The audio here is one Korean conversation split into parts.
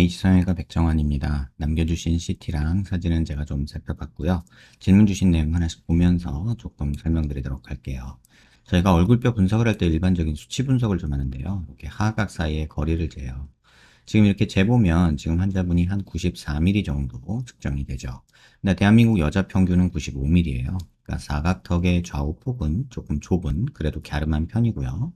H사회가 백정환입니다. 남겨주신 CT랑 사진은 제가 좀 살펴봤고요. 질문 주신 내용 하나씩 보면서 조금 설명드리도록 할게요. 저희가 얼굴뼈 분석을 할 때 일반적인 수치 분석을 좀 하는데요. 이렇게 하각 사이의 거리를 재요. 지금 이렇게 재보면 지금 환자분이 한 94mm 정도 측정이 되죠. 근데 대한민국 여자 평균은 95mm예요. 그러니까 사각턱의 좌우 폭은 조금 좁은, 그래도 갸름한 편이고요.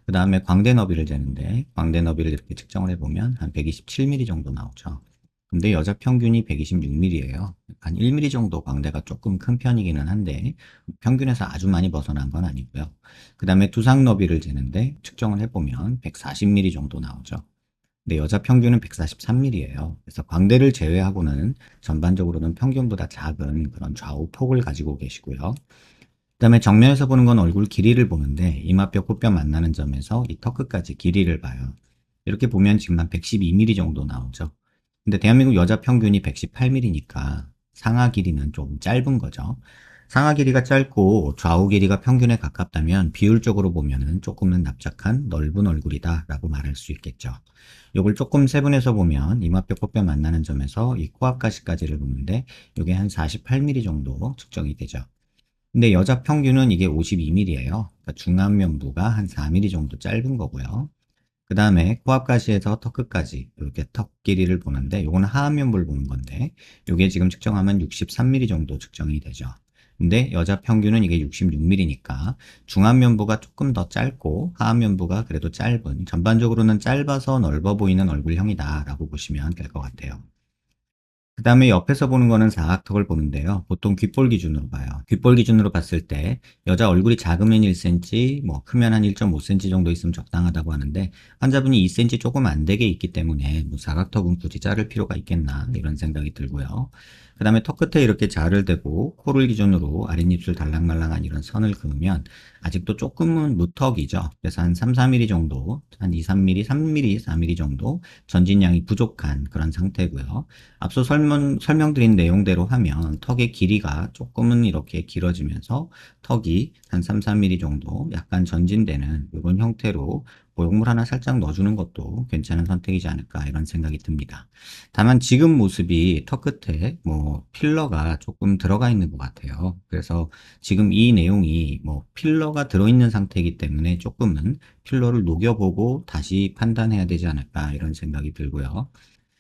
그 다음에 광대 너비를 재는데, 광대 너비를 이렇게 측정을 해보면 한 127mm 정도 나오죠. 근데 여자 평균이 126mm예요. 한 1mm 정도 광대가 조금 큰 편이기는 한데, 평균에서 아주 많이 벗어난 건 아니고요. 그 다음에 두상 너비를 재는데, 측정을 해보면 140mm 정도 나오죠. 근데 여자 평균은 143mm예요. 그래서 광대를 제외하고는 전반적으로는 평균보다 작은 그런 좌우 폭을 가지고 계시고요. 그다음에 정면에서 보는 건 얼굴 길이를 보는데 이마뼈, 코뼈 만나는 점에서 이 턱 끝까지 길이를 봐요. 이렇게 보면 지금 한 112mm 정도 나오죠. 근데 대한민국 여자 평균이 118mm니까 상하 길이는 좀 짧은 거죠. 상하 길이가 짧고 좌우 길이가 평균에 가깝다면 비율적으로 보면은 조금은 납작한 넓은 얼굴이다라고 말할 수 있겠죠. 요걸 조금 세분해서 보면 이마뼈, 코뼈 만나는 점에서 이 코앞가시까지를 보는데 이게 한 48mm 정도 측정이 되죠. 근데 여자 평균은 이게 52mm예요. 그러니까 중안면부가 한 4mm 정도 짧은 거고요. 그 다음에 코앞가시에서 턱 끝까지 이렇게 턱 길이를 보는데 요거는 하안면부를 보는 건데 요게 지금 측정하면 63mm 정도 측정이 되죠. 근데 여자 평균은 이게 66mm니까 중안면부가 조금 더 짧고 하안면부가 그래도 짧은, 전반적으로는 짧아서 넓어 보이는 얼굴형이다 라고 보시면 될 것 같아요. 그 다음에 옆에서 보는 거는 사각턱을 보는데요. 보통 귓볼 기준으로 봐요. 귓볼 기준으로 봤을 때 여자 얼굴이 작으면 1cm, 뭐 크면 한 1.5cm 정도 있으면 적당하다고 하는데 환자분이 2cm 조금 안 되게 있기 때문에 뭐 사각턱은 굳이 자를 필요가 있겠나 이런 생각이 들고요. 그 다음에 턱 끝에 이렇게 자를 대고 코를 기준으로 아랫입술 달랑말랑한 이런 선을 그으면 아직도 조금은 무턱이죠. 그래서 한 3, 4mm 정도, 한 2, 3mm, 3mm, 4mm 정도 전진량이 부족한 그런 상태고요. 앞서 설명드린 내용대로 하면 턱의 길이가 조금은 이렇게 길어지면서 턱이 한 3, 4mm 정도 약간 전진되는 이런 형태로 보형물 하나 살짝 넣어주는 것도 괜찮은 선택이지 않을까 이런 생각이 듭니다. 다만 지금 모습이 턱 끝에 뭐 필러가 조금 들어가 있는 것 같아요. 그래서 지금 이 내용이 뭐 필러가 들어있는 상태이기 때문에 조금은 필러를 녹여보고 다시 판단해야 되지 않을까 이런 생각이 들고요.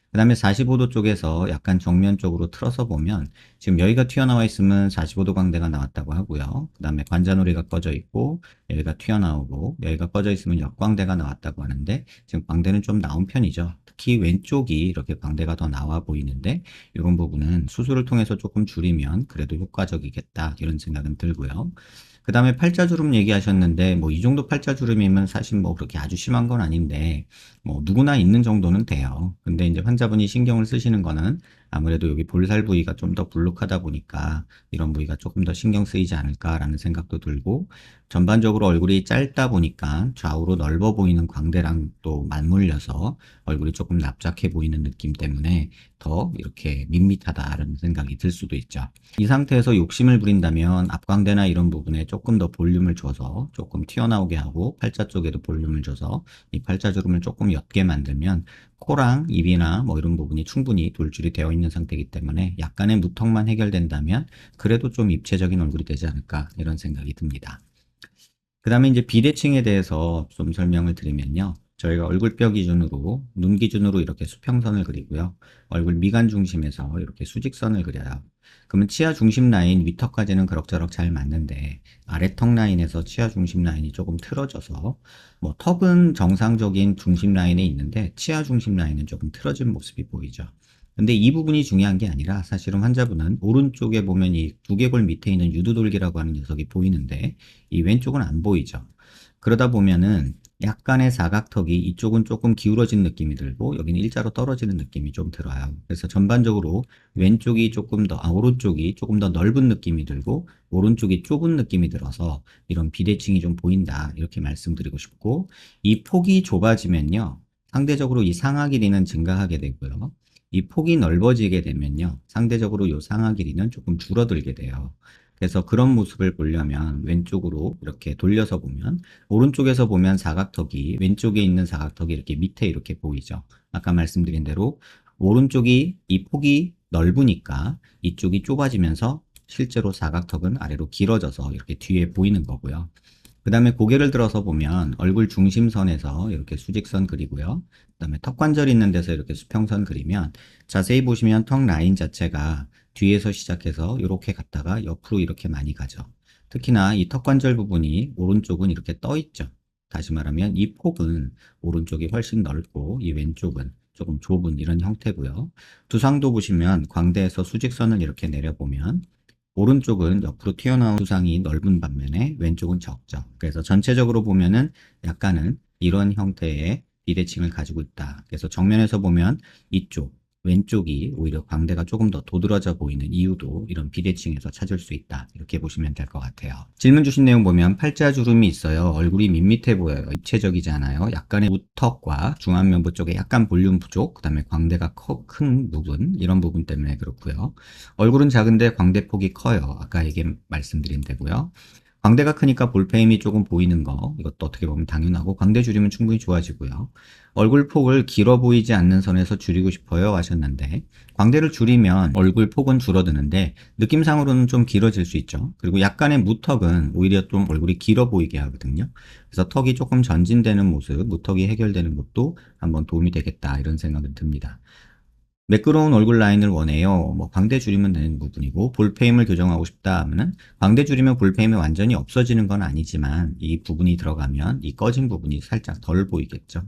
그 다음에 45도 쪽에서 약간 정면 쪽으로 틀어서 보면 지금 여기가 튀어나와 있으면 45도 광대가 나왔다고 하고요. 그 다음에 관자놀이가 꺼져 있고 여기가 튀어나오고 여기가 꺼져 있으면 역광대가 나왔다고 하는데 지금 광대는 좀 나온 편이죠. 특히 왼쪽이 이렇게 광대가 더 나와 보이는데 이런 부분은 수술을 통해서 조금 줄이면 그래도 효과적이겠다 이런 생각은 들고요. 그 다음에 팔자주름 얘기하셨는데 뭐 이 정도 팔자주름이면 사실 뭐 그렇게 아주 심한 건 아닌데 뭐 누구나 있는 정도는 돼요. 근데 이제 환자분이 신경을 쓰시는 거는 아무래도 여기 볼살 부위가 좀 더 불룩하다 보니까 이런 부위가 조금 더 신경 쓰이지 않을까라는 생각도 들고, 전반적으로 얼굴이 짧다 보니까 좌우로 넓어 보이는 광대랑 또 맞물려서 얼굴이 조금 납작해 보이는 느낌 때문에 더 이렇게 밋밋하다라는 생각이 들 수도 있죠. 이 상태에서 욕심을 부린다면 앞광대나 이런 부분에 조금 더 볼륨을 줘서 조금 튀어나오게 하고 팔자 쪽에도 볼륨을 줘서 이 팔자주름을 조금 옅게 만들면 코랑 입이나 뭐 이런 부분이 충분히 돌출이 되어 있는 상태이기 때문에 약간의 무턱만 해결된다면 그래도 좀 입체적인 얼굴이 되지 않을까 이런 생각이 듭니다. 그 다음에 이제 비대칭에 대해서 좀 설명을 드리면요. 저희가 얼굴뼈 기준으로, 눈 기준으로 이렇게 수평선을 그리고요. 얼굴 미간 중심에서 이렇게 수직선을 그려요. 그러면 치아 중심 라인 위턱까지는 그럭저럭 잘 맞는데 아래턱 라인에서 치아 중심 라인이 조금 틀어져서, 뭐 턱은 정상적인 중심 라인에 있는데 치아 중심 라인은 조금 틀어진 모습이 보이죠. 근데 이 부분이 중요한 게 아니라 사실은 환자분은 오른쪽에 보면 이 두개골 밑에 있는 유두돌기라고 하는 녀석이 보이는데 이 왼쪽은 안 보이죠. 그러다 보면은 약간의 사각턱이 이쪽은 조금 기울어진 느낌이 들고 여기는 일자로 떨어지는 느낌이 좀 들어요. 그래서 전반적으로 왼쪽이 조금 더, 오른쪽이 조금 더 넓은 느낌이 들고 오른쪽이 좁은 느낌이 들어서 이런 비대칭이 좀 보인다 이렇게 말씀드리고 싶고, 이 폭이 좁아지면요 상대적으로 이 상하 길이는 증가하게 되고요. 이 폭이 넓어지게 되면요 상대적으로 이 상하 길이는 조금 줄어들게 돼요. 그래서 그런 모습을 보려면 왼쪽으로 이렇게 돌려서 보면 오른쪽에서 보면 사각턱이, 왼쪽에 있는 사각턱이 이렇게 밑에 이렇게 보이죠. 아까 말씀드린 대로 오른쪽이 이 폭이 넓으니까 이쪽이 좁아지면서 실제로 사각턱은 아래로 길어져서 이렇게 뒤에 보이는 거고요. 그 다음에 고개를 들어서 보면 얼굴 중심선에서 이렇게 수직선 그리고요. 그 다음에 턱 관절 있는 데서 이렇게 수평선 그리면 자세히 보시면 턱 라인 자체가 뒤에서 시작해서 이렇게 갔다가 옆으로 이렇게 많이 가죠. 특히나 이 턱 관절 부분이 오른쪽은 이렇게 떠 있죠. 다시 말하면 이 폭은 오른쪽이 훨씬 넓고 이 왼쪽은 조금 좁은 이런 형태고요. 두상도 보시면 광대에서 수직선을 이렇게 내려보면 오른쪽은 옆으로 튀어나온 두상이 넓은 반면에 왼쪽은 적죠. 그래서 전체적으로 보면은 약간은 이런 형태의 비대칭을 가지고 있다. 그래서 정면에서 보면 이쪽, 왼쪽이 오히려 광대가 조금 더 도드라져 보이는 이유도 이런 비대칭에서 찾을 수 있다. 이렇게 보시면 될 것 같아요. 질문 주신 내용 보면 팔자주름이 있어요. 얼굴이 밋밋해 보여요. 입체적이지 않아요. 약간의 우턱과 중안면부 쪽에 약간 볼륨 부족, 그 다음에 광대가 큰 부분, 이런 부분 때문에 그렇고요. 얼굴은 작은데 광대폭이 커요. 아까 말씀드린 대로요. 광대가 크니까 볼페임이 조금 보이는 거, 이것도 어떻게 보면 당연하고 광대 줄이면 충분히 좋아지고요. 얼굴 폭을 길어 보이지 않는 선에서 줄이고 싶어요 하셨는데, 광대를 줄이면 얼굴 폭은 줄어드는데 느낌상으로는 좀 길어질 수 있죠. 그리고 약간의 무턱은 오히려 좀 얼굴이 길어 보이게 하거든요. 그래서 턱이 조금 전진되는 모습, 무턱이 해결되는 것도 한번 도움이 되겠다, 이런 생각은 듭니다. 매끄러운 얼굴 라인을 원해요. 뭐 광대 줄이면 되는 부분이고, 볼페임을 교정하고 싶다 하면은 광대 줄이면 볼페임이 완전히 없어지는 건 아니지만 이 부분이 들어가면 이 꺼진 부분이 살짝 덜 보이겠죠.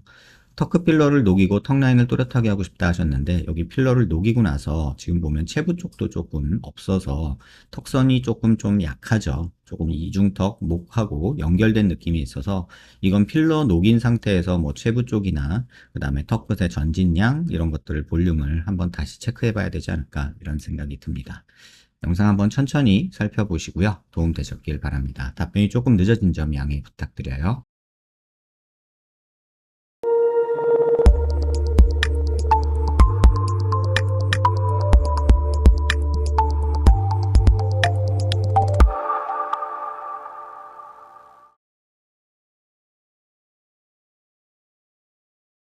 턱끝 필러를 녹이고 턱 라인을 또렷하게 하고 싶다 하셨는데, 여기 필러를 녹이고 나서 지금 보면 체부 쪽도 조금 없어서 턱선이 조금 좀 약하죠. 조금 이중턱, 목하고 연결된 느낌이 있어서 이건 필러 녹인 상태에서 뭐 체부 쪽이나 그 다음에 턱끝의 전진량 이런 것들을 볼륨을 한번 다시 체크해 봐야 되지 않을까, 이런 생각이 듭니다. 영상 한번 천천히 살펴보시고요. 도움 되셨길 바랍니다. 답변이 조금 늦어진 점 양해 부탁드려요.